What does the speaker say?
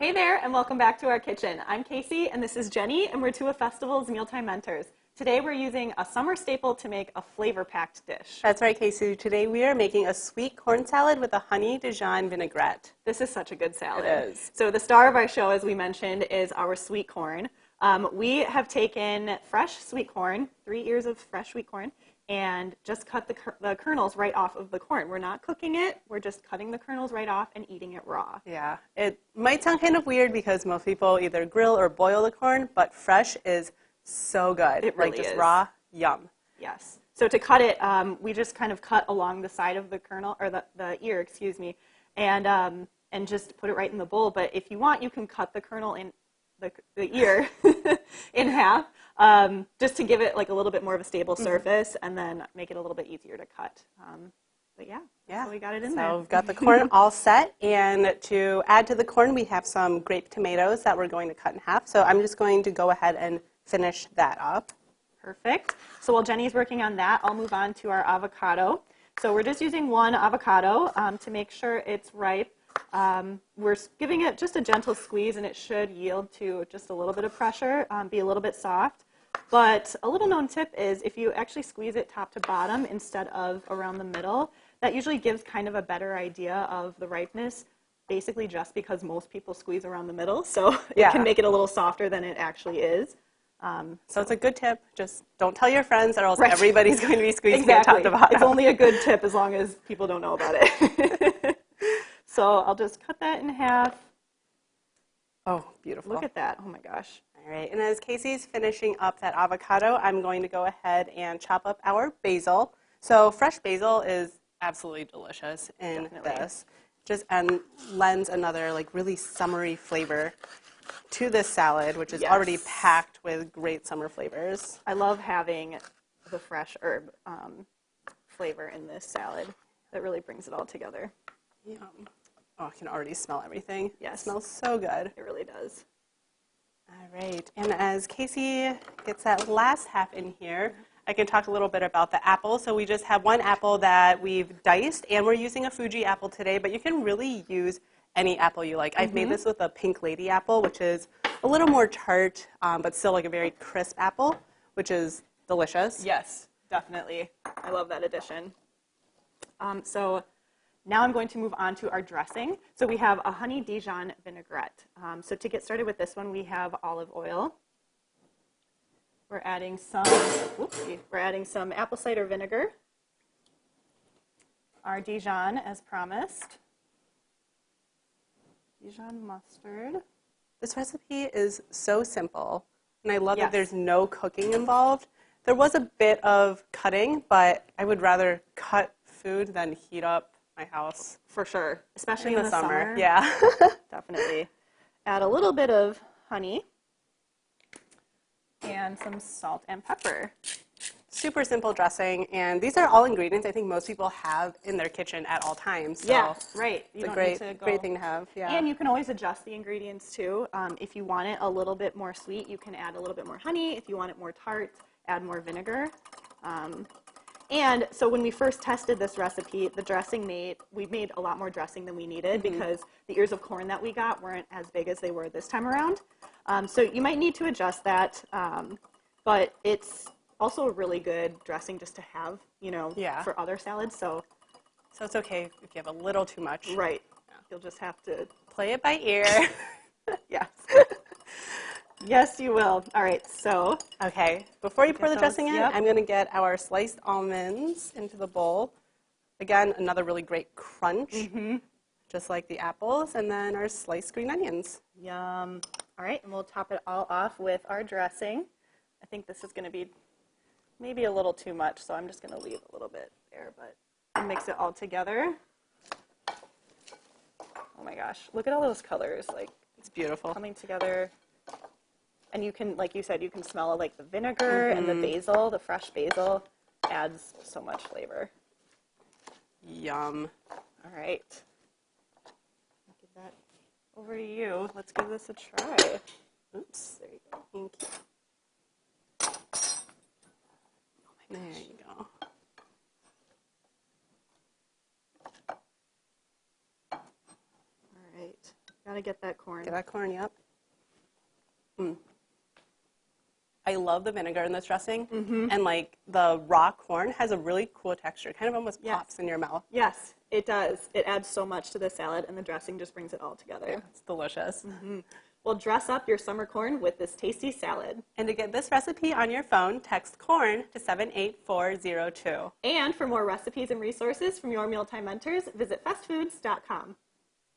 Hey there, and welcome back to our kitchen. I'm Casey, and this is Jenny, and we're two of Festival's Mealtime Mentors. Today we're using a summer staple to make a flavor-packed dish. That's right, Casey. Today we are making a sweet corn salad with a honey Dijon vinaigrette. This is such a good salad. It is. So the star of our show, as we mentioned, is our sweet corn. We have taken fresh sweet corn, 3 ears of fresh sweet corn, and just cut the kernels right off of the corn. We're not cooking it, we're just cutting the kernels right off and eating it raw. Yeah, it might sound kind of weird because most people either grill or boil the corn, but fresh is so good. It really like just is. raw, yum. Yes. So to cut it, we just kind of cut along the side of the kernel, or the ear, excuse me, and just put it right in the bowl. But if you want, you can cut the kernel in the ear in half, just to give it like a little bit more of a stable surface, and then make it a little bit easier to cut. But yeah, so we got it in there. So we've got the corn all set, and to add to the corn, we have some grape tomatoes that we're going to cut in half. So I'm just going to go ahead and finish that up. Perfect. So while Jenny's working on that, I'll move on to our avocado. So we're just using one avocado to make sure it's ripe. We're giving it just a gentle squeeze, and it should yield to just a little bit of pressure, be a little bit soft. But a little known tip is if you actually squeeze it top to bottom instead of around the middle, that usually gives kind of a better idea of the ripeness, basically just because most people squeeze around the middle. So it can make it a little softer than it actually is. So it's a good tip. Just don't tell your friends, or else Right. everybody's going to be squeezing Exactly. it top to bottom. It's only a good tip as long as people don't know about it. So I'll just cut that in half. Oh, beautiful. Look at that. Oh my gosh. All right, and as Casey's finishing up that avocado, I'm going to go ahead and chop up our basil. So fresh basil is absolutely delicious in Definitely. this. And lends another like really summery flavor to this salad, which is already packed with great summer flavors. I love having the fresh herb flavor in this salad. That really brings it all together. Yum. Oh, I can already smell everything. Yes. It smells so good. It really does. All right, and as Casey gets that last half in here, I can talk a little bit about the apple. So we just have one apple that we've diced, and we're using a Fuji apple today, but you can really use any apple you like. I've made this with a pink lady apple, which is a little more tart, but still like a very crisp apple, which is delicious. Yes, definitely. I love that addition. So now I'm going to move on to our dressing. So we have a honey Dijon vinaigrette. So to get started with this one, we have olive oil. We're adding some apple cider vinegar. Our Dijon, as promised. Dijon mustard. This recipe is so simple, and I love Yes. that there's no cooking involved. There was a bit of cutting, but I would rather cut food than heat up my house. For sure, especially In in the the summer. summer. Yeah. Definitely. Add a little bit of honey and some salt and pepper. Super simple dressing, and these are all ingredients I think most people have in their kitchen at all times. So Yeah, right. You it's a don't great, need to go. great thing to have. Yeah. And you can always adjust the ingredients too. If you want it a little bit more sweet, you can add a little bit more honey. If you want it more tart, add more vinegar. And so when we first tested this recipe, the dressing we made a lot more dressing than we needed because the ears of corn that we got weren't as big as they were this time around. So you might need to adjust that, but it's also a really good dressing just to have, for other salads. So it's okay if you have a little too much. right, you'll just have to Play it by ear. yes. Yes, you will. All right, so Okay, before you pour the those- dressing in, yep. I'm going to get our sliced almonds into the bowl. Again, another really great crunch, just like the apples, and then our sliced green onions. yum. All right, and we'll top it all off with our dressing. I think this is going to be maybe a little too much, so I'm just going to leave a little bit there, but I'll mix it all together. Oh my gosh, look at all those colors, like It's beautiful. coming together. And you can, like you said, you can smell like the vinegar and the basil, the fresh basil adds so much flavor. Yum. All right. I'll give that over to you. Let's give this a try. Oops. There you go. Thank you. There you go. All right. Got to get that corn. Get that corn, yep. I love the vinegar in this dressing, and like the raw corn has a really cool texture. Kind of almost pops in your mouth. Yes, it does. It adds so much to the salad, and the dressing just brings it all together. Yeah, it's delicious. Well, dress up your summer corn with this tasty salad. And to get this recipe on your phone, text corn to 78402. And for more recipes and resources from your mealtime mentors, visit fastfoods.com.